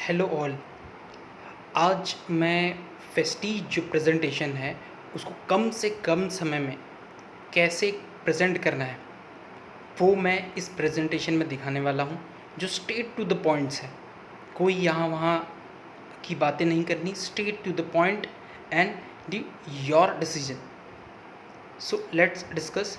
Hello all. आज मैं फेस्टीज जो प्रेजेंटेशन है उसको कम से कम समय में कैसे प्रेजेंट करना है वो मैं इस प्रेजेंटेशन में दिखाने वाला हूँ, जो स्ट्रेट टू द पॉइंट्स है। कोई यहाँ वहाँ की बातें नहीं करनी, straight to the point and the your decision. So let's discuss.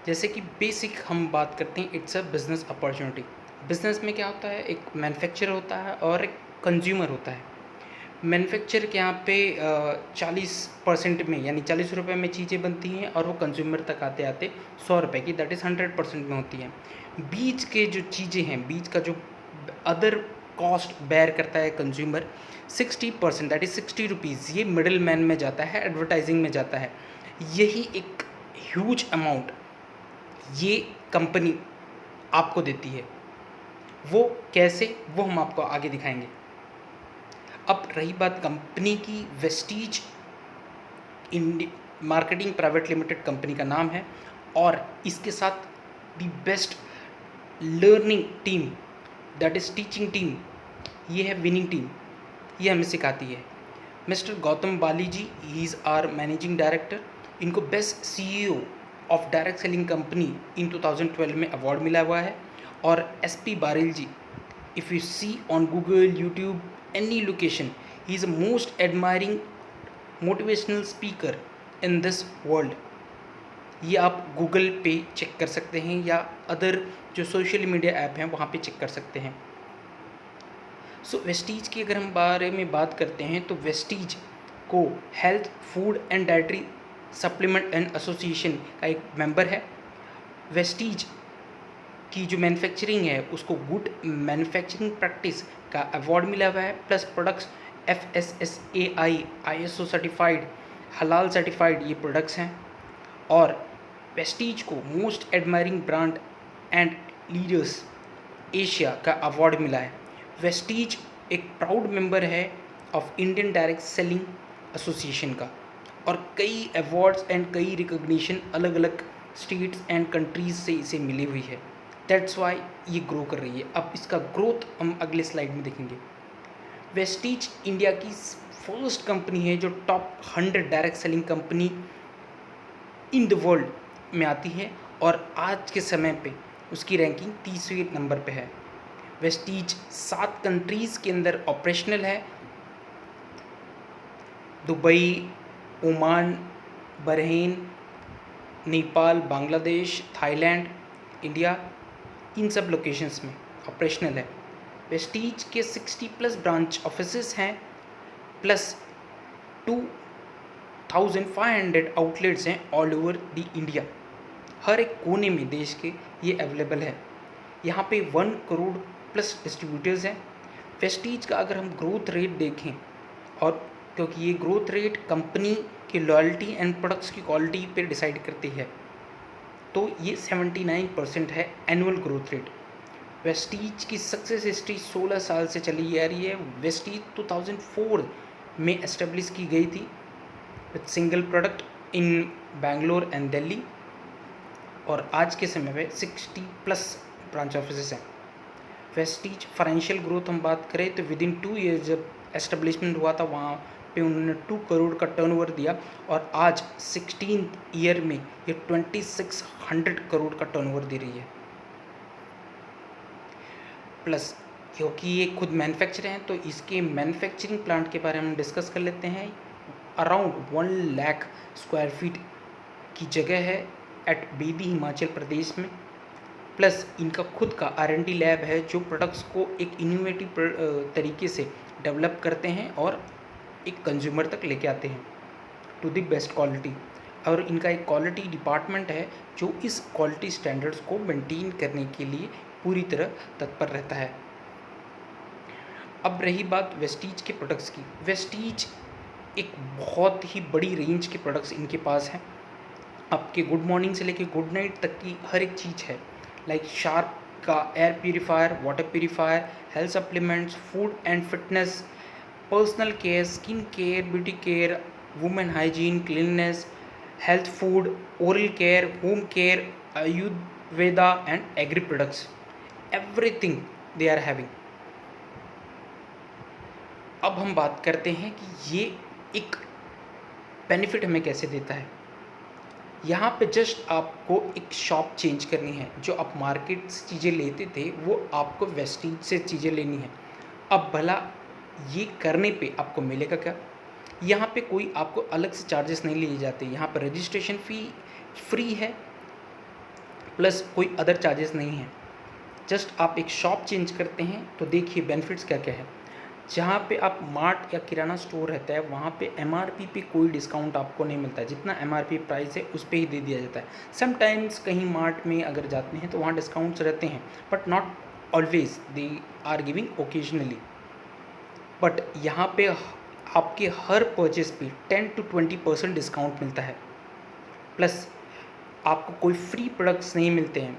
जैसे कि बेसिक हम बात करते हैं, it's a business opportunity. Business में क्या होता है, एक मैन्युफैक्चरर होता है और एक कंज्यूमर होता है। मैन्युफैक्चर के यहाँ पे 40% में यानी 40 रुपये में चीज़ें बनती हैं और वो कंज्यूमर तक आते आते 100 रुपये की, दैट इज़ 100% में होती हैं। बीच के जो चीज़ें हैं, बीच का जो अदर कॉस्ट बेयर करता है कंज्यूमर, 60%, दैट इज़ 60 रुपीज़, ये मिडिल मैन में जाता है, एडवर्टाइजिंग में जाता है। यही एक ह्यूज अमाउंट ये कंपनी आपको देती है। वो कैसे, वो हम आपको आगे दिखाएंगे। अब रही बात कंपनी की, Vestige marketing private limited company का नाम है और इसके साथ the best learning team, that is teaching team, ये है विनिंग टीम, ये हमें सिखाती है। Mister Gautam Bali ji, he is our managing director. इनको best CEO of direct selling company in 2012 में अवार्ड मिला हुआ है। और SP Baril ji, if you see on Google, YouTube, any location, he is a most admiring motivational speaker in this world. ये आप Google पे check कर सकते हैं या अदर जो सोशल मीडिया ऐप हैं वहाँ पे चेक कर सकते हैं। सो वेस्टीज की अगर हम बारे में बात करते हैं तो वेस्टीज को health food and dietary supplement and association का एक मेंबर है। वेस्टीज की जो मैन्युफैक्चरिंग है उसको गुड मैन्युफैक्चरिंग प्रैक्टिस का अवार्ड मिला हुआ है, plus products FSSAI ISO certified, हलाल सर्टिफाइड ये प्रोडक्ट्स हैं। और वेस्टीज को most admiring brand and leaders Asia का अवार्ड मिला है। वेस्टीज एक प्राउड मेंबर है of Indian direct selling association का और कई अवार्ड्स एंड कई रिकॉग्निशन अलग अलग स्टेट्स एंड कंट्रीज़ से इसे मिली हुई है। दैट्स वाई ये ग्रो कर रही है। अब इसका ग्रोथ हम अगले स्लाइड में देखेंगे। वेस्टीज इंडिया की फर्स्ट कंपनी है जो top 100 direct selling company in the world में आती है और आज के समय पे उसकी रैंकिंग 30वें नंबर पे है। वेस्टीज 7 कंट्रीज़ के अंदर ऑपरेशनल है, Dubai, Oman, Bahrain, Nepal, Bangladesh, Thailand, India, इन सब लोकेशंस में ऑपरेशनल है। वेस्टीज के 60+ ब्रांच ऑफिसेस हैं, प्लस 2500 आउटलेट्स हैं ऑल ओवर द इंडिया। हर एक कोने में देश के ये अवेलेबल है। यहाँ पे 1 करोड़ प्लस डिस्ट्रीब्यूटर्स हैं। वेस्टीज का अगर हम ग्रोथ रेट देखें, और क्योंकि ये ग्रोथ रेट कंपनी की लॉयल्टी एंड प्रोडक्ट्स की क्वालिटी पे डिसाइड करती है, तो ये 79% है एनुअल ग्रोथ रेट। वेस्टीज की सक्सेस हिस्ट्री 16 साल से चली आ रही है। वेस्टीज 2004 में एस्टेब्लिश की गई थी with single product in Bangalore and Delhi, और आज के समय में 60+ ब्रांच ऑफिस हैं। वेस्टीज फाइनेंशियल ग्रोथ हम बात करें तो विद इन 2 ईयर्स जब एस्टेब्लिशमेंट हुआ था वहाँ पे उन्होंने 2 करोड़ का टर्नओवर दिया, और आज 16th ईयर में ये 2600 करोड़ का टर्नओवर दे रही है। प्लस क्योंकि ये खुद मैन्युफैक्चर हैं तो इसके मैन्युफैक्चरिंग प्लांट के बारे में हम डिस्कस कर लेते हैं। अराउंड 1 लाख स्क्वायर फीट की जगह है एट बेदी, हिमाचल प्रदेश में। प्लस इनका खुद का R&D लैब है जो प्रोडक्ट्स को एक इनोवेटिव तरीके से डेवलप करते हैं और एक कंज्यूमर तक लेके आते हैं टू द बेस्ट क्वालिटी। और इनका एक क्वालिटी डिपार्टमेंट है जो इस क्वालिटी स्टैंडर्ड्स को मेंटेन करने के लिए पूरी तरह तत्पर रहता है। अब रही बात वेस्टीज के प्रोडक्ट्स की। वेस्टीज एक बहुत ही बड़ी रेंज के प्रोडक्ट्स इनके पास हैं। आपके गुड मॉर्निंग से लेके गुड नाइट तक की हर एक चीज़ है, लाइक शार्प का air purifier, water purifier, health supplements, food and fitness, personal care, skin care, beauty care, women hygiene, cleanness, health food, oral care, home care, Ayurveda and agri products, everything they are having. अब हम बात करते हैं कि ये एक benefit हमें कैसे देता है। यहाँ पे जस्ट आपको एक शॉप चेंज करनी है। जो आप मार्केट से चीज़ें लेते थे वो आपको वेस्टीज से चीज़ें लेनी है। अब भला ये करने पे आपको मिलेगा क्या? यहाँ पे कोई आपको अलग से चार्जेस नहीं लिए जाते। यहाँ पर रजिस्ट्रेशन फ़ी फ्री है, प्लस कोई अदर चार्जेस नहीं है। जस्ट आप एक शॉप चेंज करते हैं तो देखिए बेनिफिट्स क्या क्या है। जहाँ पे आप मार्ट या किराना स्टोर रहता है वहाँ पे एमआरपी पे कोई डिस्काउंट आपको नहीं मिलता है। जितना एमआरपी प्राइस है उस पर ही दे दिया जाता है। समटाइम्स कहीं मार्ट में अगर जाते हैं तो वहाँ डिस्काउंट्स रहते हैं, but not always, they are giving occasionally. But यहाँ पे आपके हर परचेज पे 10 to 20% डिस्काउंट मिलता है। प्लस आपको कोई फ्री प्रोडक्ट्स नहीं मिलते हैं,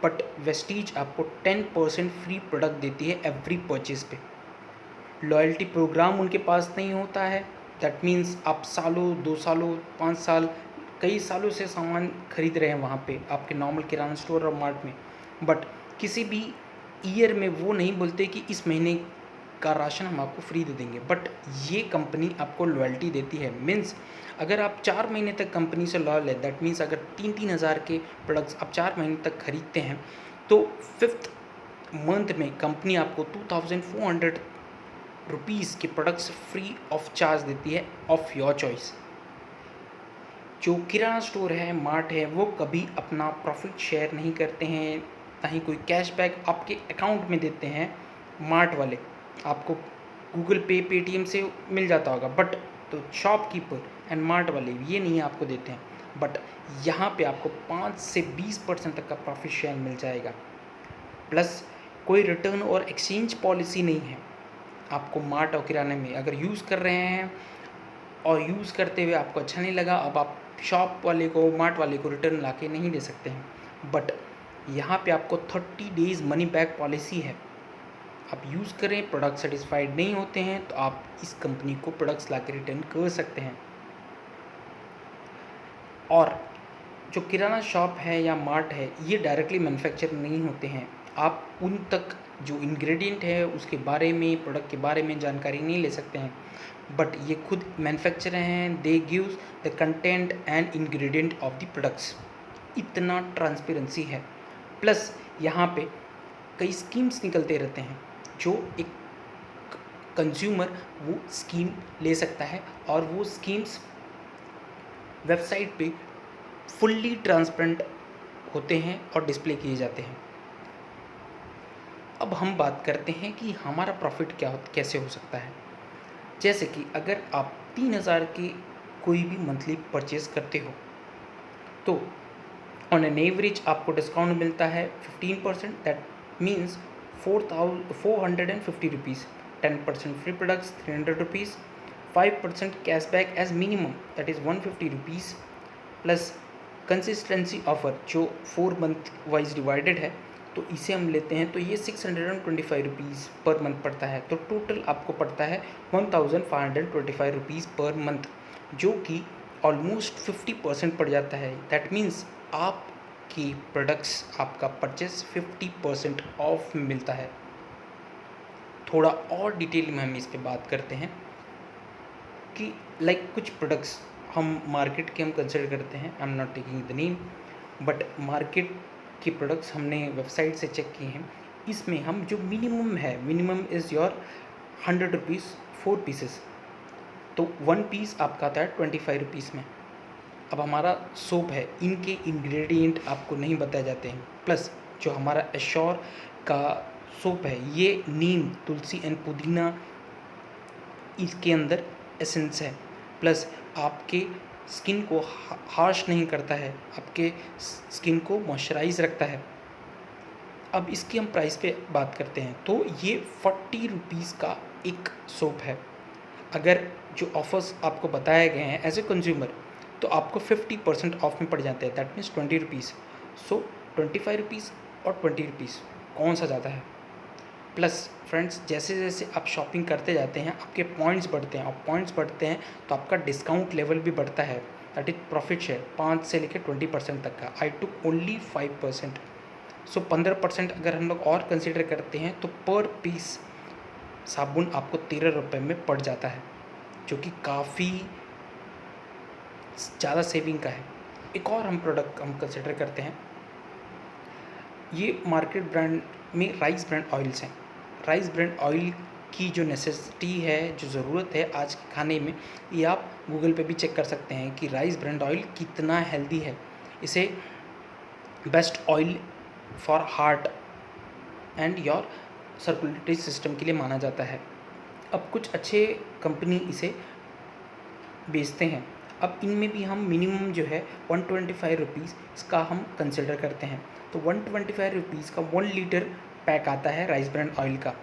बट वेस्टीज आपको 10% फ्री प्रोडक्ट देती है एवरी परचेज पे। लॉयल्टी प्रोग्राम उनके पास नहीं होता है। दैट मीन्स आप सालों 2 सालों 5 साल कई सालों से सामान खरीद रहे हैं वहाँ पे आपके नॉर्मल किराना स्टोर और मार्ट में, बट किसी भी ईयर में वो नहीं बोलते कि इस महीने का राशन हम आपको फ्री दे देंगे। बट ये कंपनी आपको लॉयल्टी देती है। मीन्स अगर आप 4 महीने तक कंपनी से लॉयल है, दैट मीन्स अगर 3-3 हज़ार के प्रोडक्ट्स आप 4 महीने तक खरीदते हैं तो 5th मंथ में कंपनी आपको 2400 रुपीज़ के प्रोडक्ट्स फ्री ऑफ चार्ज देती है, ऑफ योर चॉइस। जो किराना स्टोर है, मार्ट है, वो कभी अपना प्रॉफिट शेयर नहीं करते हैं, ना ही कोई कैशबैक आपके अकाउंट में देते हैं। मार्ट वाले आपको गूगल पे, पेटीएम से मिल जाता होगा, बट तो शॉपकीपर एंड मार्ट वाले ये नहीं आपको देते हैं। बट यहाँ पे आपको 5 से 20% तक का प्रॉफिट शेयर मिल जाएगा। प्लस कोई रिटर्न और एक्सचेंज पॉलिसी नहीं है। आपको मार्ट और किराने में अगर यूज़ कर रहे हैं और यूज़ करते हुए आपको अच्छा नहीं लगा, अब आप शॉप वाले को, मार्ट वाले को रिटर्न ला के नहीं दे सकते हैं। बट यहाँ पे आपको 30 डेज़ मनी बैक पॉलिसी है। आप यूज़ करें, प्रोडक्ट सेटिस्फाइड नहीं होते हैं तो आप इस कंपनी को प्रोडक्ट्स ला के रिटर्न कर सकते हैं। और जो किराना शॉप है या मार्ट है, ये डायरेक्टली मैन्युफैक्चर नहीं होते हैं। आप उन तक जो इंग्रेडिएंट है उसके बारे में, प्रोडक्ट के बारे में जानकारी नहीं ले सकते हैं, बट ये खुद मैन्युफैक्चर हैं। They gives the content and ingredient of the products. इतना ट्रांसपेरेंसी है। प्लस यहाँ पे कई स्कीम्स निकलते रहते हैं जो एक कंज्यूमर वो स्कीम ले सकता है, और वो स्कीम्स वेबसाइट पे फुल्ली ट्रांसपेरेंट होते हैं और डिस्प्ले किए जाते हैं। अब हम बात करते हैं कि हमारा प्रॉफिट कैसे हो सकता है। जैसे कि अगर आप 3000 की कोई भी मंथली परचेज करते हो तो ऑन एन एवरेज आपको डिस्काउंट मिलता है 15%। That means 450 rupees. 10% free products 300 rupees. 5% cashback as minimum, that is 150 rupees. Plus consistency offer जो 4 मंथ वाइज डिवाइडेड है, तो इसे हम लेते हैं तो ये 625 रुपीज़ पर मंथ पड़ता है। तो टोटल आपको पड़ता है 1525 रुपीज़ पर मंथ, जो कि ऑलमोस्ट 50% पड़ जाता है। दैट मीन्स आपकी प्रोडक्ट्स, आपका परचेस 50% ऑफ में मिलता है। थोड़ा और डिटेल में हम इस पे बात करते हैं कि कुछ प्रोडक्ट्स हम मार्केट के हम कंसिडर करते हैं। I am not taking the name, but market के प्रोडक्ट्स हमने वेबसाइट से चेक किए हैं। इसमें हम जो मिनिमम है, minimum is your 100 rupees 4 pieces, तो 1 पीस आपका आता है 25 रुपीज़ में। अब हमारा सोप है, इनके इंग्रेडिएंट आपको नहीं बताए जाते हैं। प्लस जो हमारा एश्योर का सोप है, ये नीम, तुलसी एंड पुदीना इसके अंदर एसेंस है। प्लस आपके स्किन को हार्श नहीं करता है, आपके स्किन को मॉइस्चराइज रखता है। अब इसकी हम प्राइस पे बात करते हैं तो ये 40 रुपीज़ का एक सोप है। अगर जो ऑफर्स आपको बताए गए हैं एज ए कंज्यूमर, तो आपको 50% ऑफ में पड़ जाते हैं। That means 20 rupees. So 25 rupees और 20 रुपीज़ कौन सा ज़्यादा है? प्लस फ्रेंड्स, जैसे जैसे आप शॉपिंग करते जाते हैं आपके पॉइंट्स बढ़ते हैं, और पॉइंट्स बढ़ते हैं तो आपका डिस्काउंट लेवल भी बढ़ता है। दैट इज प्रॉफिट शेयर 5 से लेकर 20% तक का। आई टुक ओनली 5%। सो 15% अगर हम लोग और कंसिडर करते हैं तो पर पीस साबुन आपको 13 रुपये में पड़ जाता है, जो कि काफ़ी ज़्यादा सेविंग का है। एक और हम प्रोडक्ट हम कंसिडर करते हैं, ये मार्केट ब्रांड में राइस ब्रांड ऑयल्स हैं। राइस ब्रांड ऑयल की जो नेसेसिटी है, जो ज़रूरत है आज के खाने में, ये आप गूगल पे भी चेक कर सकते हैं कि राइस ब्रांड ऑयल कितना हेल्दी है। इसे best oil for heart and your circulatory system के लिए माना जाता है। अब कुछ अच्छे कंपनी इसे बेचते हैं। अब इनमें भी हम मिनिमम जो है 125 रुपीज़ इसका हम कंसिडर करते हैं। तो 125 रुपीज़ का 1 लीटर पैक आता है राइस ब्रांड ऑयल का।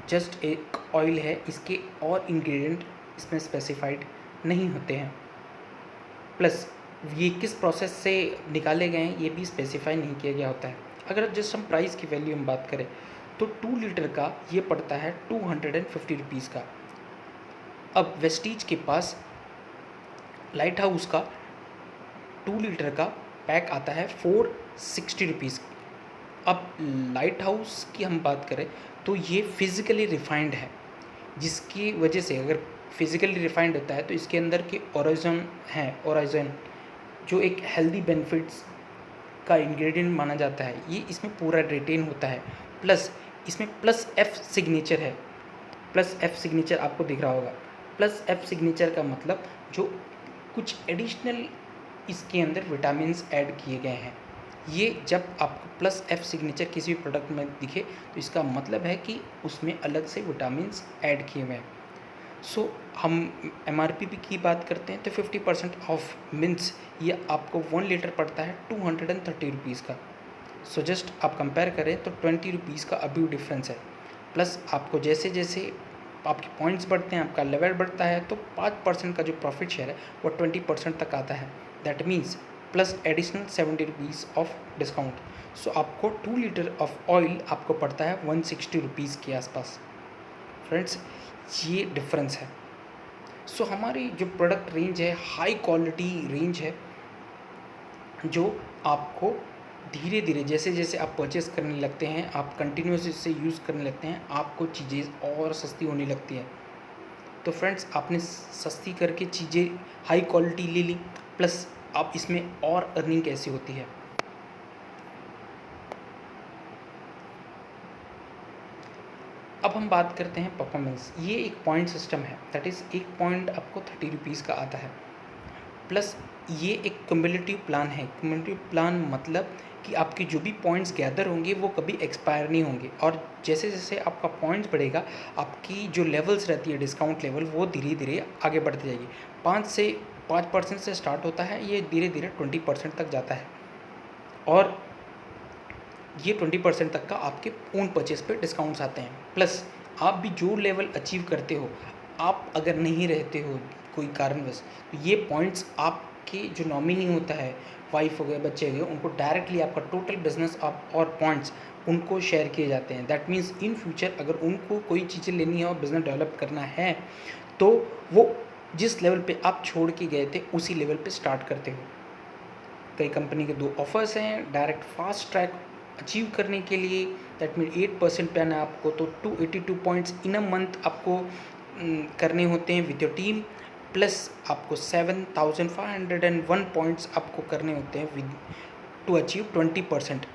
जस्ट एक ऑयल है, इसके और इंग्रेडिएंट इसमें स्पेसिफाइड नहीं होते हैं। प्लस ये किस प्रोसेस से निकाले गए हैं ये भी स्पेसिफाई नहीं किया गया होता है। अगर जस्ट हम प्राइस की वैल्यू हम बात करें तो 2 लीटर का ये पड़ता है 250 रुपीज़ का। अब वेस्टीज के पास लाइट हाउस का 2 लीटर का पैक आता है 460 रुपीज़। अब लाइट हाउस की हम बात करें तो ये फिज़िकली रिफाइंड है, जिसकी वजह से अगर फिज़िकली रिफाइंड होता है तो इसके अंदर के ओराइजन जो एक हेल्दी बेनिफिट्स का इंग्रेडिएंट माना जाता है, ये इसमें पूरा रिटेन होता है। प्लस इसमें +F सिग्नेचर है। +F सिग्नेचर आपको दिख रहा होगा। +F सिग्नेचर का मतलब जो कुछ एडिशनल इसके अंदर विटामिन्स ऐड किए गए हैं। ये जब आपको +F सिग्नेचर किसी भी प्रोडक्ट में दिखे तो इसका मतलब है कि उसमें अलग से विटामिन्स ऐड किए हुए हैं। सो हम MRP की बात करते हैं तो 50% ऑफ मीन्स ये आपको 1 लीटर पड़ता है 230 रुपीज़ का। सो जस्ट आप कंपेयर करें तो 20 रुपीज़ का अभी डिफरेंस है। प्लस आपको जैसे जैसे आपके पॉइंट्स बढ़ते हैं, आपका लेवल बढ़ता है, तो 5% का जो प्रॉफिट शेयर है वो 20% तक आता है। That means plus additional 70 rupees of discount. So आपको 2 लीटर ऑफ ऑयल आपको पड़ता है 160 रुपीज़ के आसपास। फ्रेंड्स, ये डिफरेंस है। सो हमारी जो प्रोडक्ट रेंज है हाई क्वालिटी रेंज है, जो आपको धीरे धीरे जैसे जैसे आप परचेस करने लगते हैं, आप कंटिन्यूस इसे यूज़ करने लगते हैं, आपको चीज़ें और सस्ती होने लगती है। तो फ्रेंड्स, आपने सस्ती करके चीज़ें हाई क्वालिटी ले ली, प्लस आप इसमें और अर्निंग कैसी होती है। अब हम बात करते हैं परफॉर्मेंस। ये एक पॉइंट सिस्टम है, दैट इज़ एक पॉइंट आपको 30 रुपीज़ का आता है। प्लस ये एक क्युमुलेटिव प्लान है। क्युमुलेटिव प्लान मतलब कि आपके जो भी पॉइंट्स गैदर होंगे वो कभी एक्सपायर नहीं होंगे, और जैसे जैसे आपका पॉइंट्स बढ़ेगा आपकी जो लेवल्स रहती है डिस्काउंट लेवल, वो धीरे धीरे आगे बढ़ती जाएगी। 5% से स्टार्ट होता है, ये धीरे धीरे 20% तक जाता है, और ये 20% तक का आपके ओन परचेस पे डिस्काउंट्स आते हैं। प्लस आप भी जो लेवल अचीव करते हो, आप अगर नहीं रहते हो कोई कारणवश, तो ये पॉइंट्स आपके जो नॉमिनी होता है, वाइफ हो गए, बच्चे हो गए, उनको डायरेक्टली आपका टोटल बिजनेस आप और पॉइंट्स उनको शेयर किए जाते हैं। दैट मीन्स इन फ्यूचर अगर उनको कोई चीज़ें लेनी है और बिज़नेस डेवलप करना है, तो वो जिस लेवल पे आप छोड़ के गए थे उसी लेवल पे स्टार्ट करते हो। कई कंपनी के 2 ऑफर्स हैं डायरेक्ट फास्ट ट्रैक अचीव करने के लिए। दैट मीन 8% पे आना है आपको, तो 282 पॉइंट्स इन अ मंथ आपको करने होते हैं विद योर टीम। प्लस आपको 7501 पॉइंट्स आपको करने होते हैं with two achieve 20%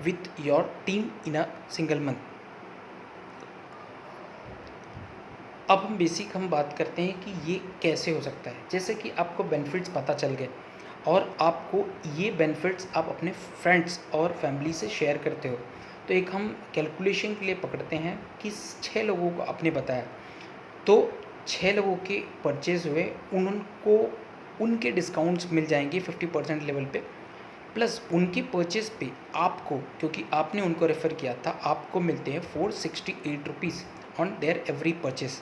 with your team in a single month. अब हम बात करते हैं कि ये कैसे हो सकता है। जैसे कि आपको बेनिफिट्स पता चल गए और आपको ये बेनिफिट्स आप अपने फ्रेंड्स और फैमिली से शेयर करते हो, तो एक हम कैलकुलेशन के लिए पकड़ते हैं कि 6 लोगों को आपने बताया, तो 6 लोगों के परचेज़ हुए, उनको उनके डिस्काउंट्स मिल जाएंगे 50% लेवल पे। प्लस उनके परचेज़ पे आपको, क्योंकि आपने उनको रेफ़र किया था, आपको मिलते हैं 468 rupees on their every purchase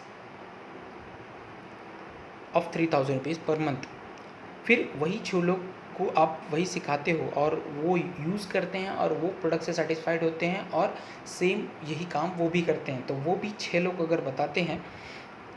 of 3000 rupees per month. फिर वही 6 लोग को आप वही सिखाते हो और वो यूज़ करते हैं और वो प्रोडक्ट से सेटिस्फाइड होते हैं और सेम यही काम वो भी करते हैं, तो वो भी 6 लोग अगर बताते हैं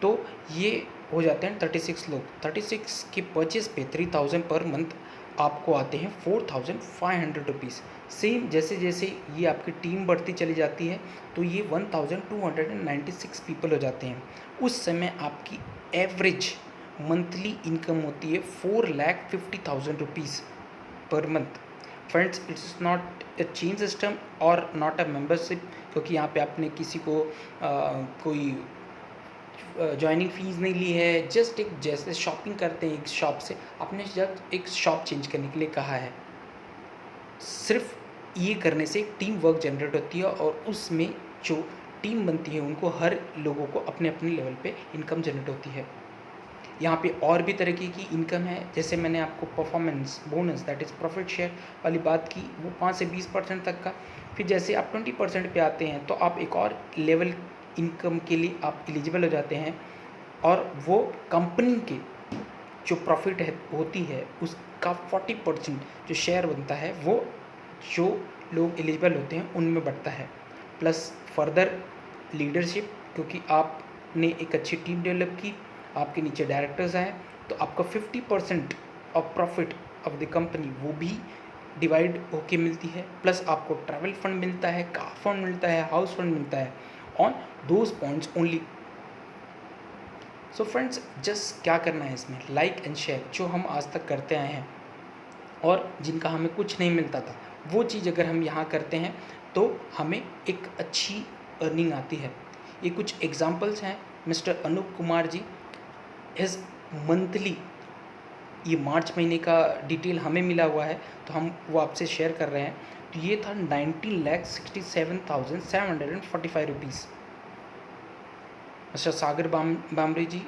तो ये हो जाते हैं 36 लोग। 36 के परचेज़ पे 3000 पर मंथ आपको आते हैं 4500 रुपीज़। सेम जैसे जैसे ये आपकी टीम बढ़ती चली जाती है तो ये 1296 पीपल हो जाते हैं। उस समय आपकी एवरेज मंथली इनकम होती है 4,50,000 rupees per month. Friends, it's not a chain system और नॉट अ मेंबरशिप, क्योंकि यहाँ पे आपने किसी को कोई जॉइनिंग फ़ीस नहीं ली है। जस्ट एक जैसे शॉपिंग करते हैं एक शॉप से, आपने जब एक शॉप चेंज करने के लिए कहा है, सिर्फ ये करने से एक टीम वर्क जनरेट होती है और उसमें जो टीम बनती है उनको हर लोगों को अपने अपने लेवल पे इनकम जनरेट होती है। यहाँ पे और भी तरीके की इनकम है, जैसे मैंने आपको performance bonus that is profit share वाली बात की, वो 5 से 20% तक का। फिर जैसे आप 20% पे आते हैं तो आप एक और लेवल इनकम के लिए आप एलिजिबल हो जाते हैं, और वो कंपनी के जो प्रॉफिट है होती है उसका 40% जो शेयर बनता है वो जो लोग एलिजिबल होते हैं उनमें बढ़ता है। प्लस फर्दर लीडरशिप, क्योंकि आपने एक अच्छी टीम डेवलप की, आपके नीचे डायरेक्टर्स आए, तो आपका 50% of profit of the company वो भी डिवाइड होके मिलती है। प्लस आपको ट्रैवल फंड मिलता है, कार फंड मिलता है, हाउस फंड मिलता है on those points only. So friends, just क्या करना है इसमें, लाइक एंड शेयर, जो हम आज तक करते आए हैं और जिनका हमें कुछ नहीं मिलता था, वो चीज़ अगर हम यहाँ करते हैं तो हमें एक अच्छी अर्निंग आती है। ये कुछ एग्जांपल्स हैं। मिस्टर अनूप कुमार जी, इस मंथली, ये मार्च महीने का डिटेल हमें मिला हुआ है तो हम वो आपसे शेयर कर रहे हैं। तो ये था 19,67,745 rupees. Mister Sagar Bamre ji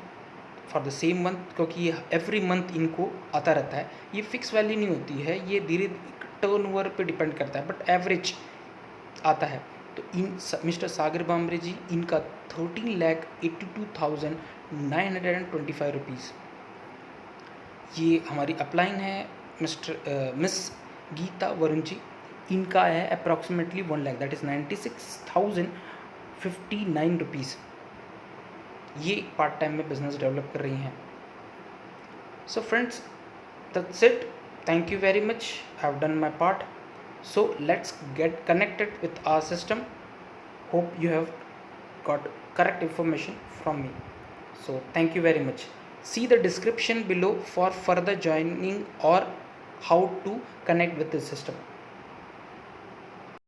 for the same month, क्योंकि ये एवरी मंथ इनको आता रहता है, ये फिक्स वैल्यू नहीं होती है, ये धीरे टर्नओवर पे डिपेंड करता है, बट एवरेज आता है। तो इन मिस्टर सागर बामरे जी, इनका 13,82,925 रुपीज़। ये हमारी अपलाइन है। मिस गीता वरुण जी, इनका है approximately 1 lakh, that is 96,059 rupees. ये पार्ट टाइम में बिजनेस डेवलप कर रही हैं। So friends, that's it, thank you very much, I have done my part. So let's get connected with our system. Hope you have got correct information from me. So thank you very much. See the description below for further joining or how to connect with the system.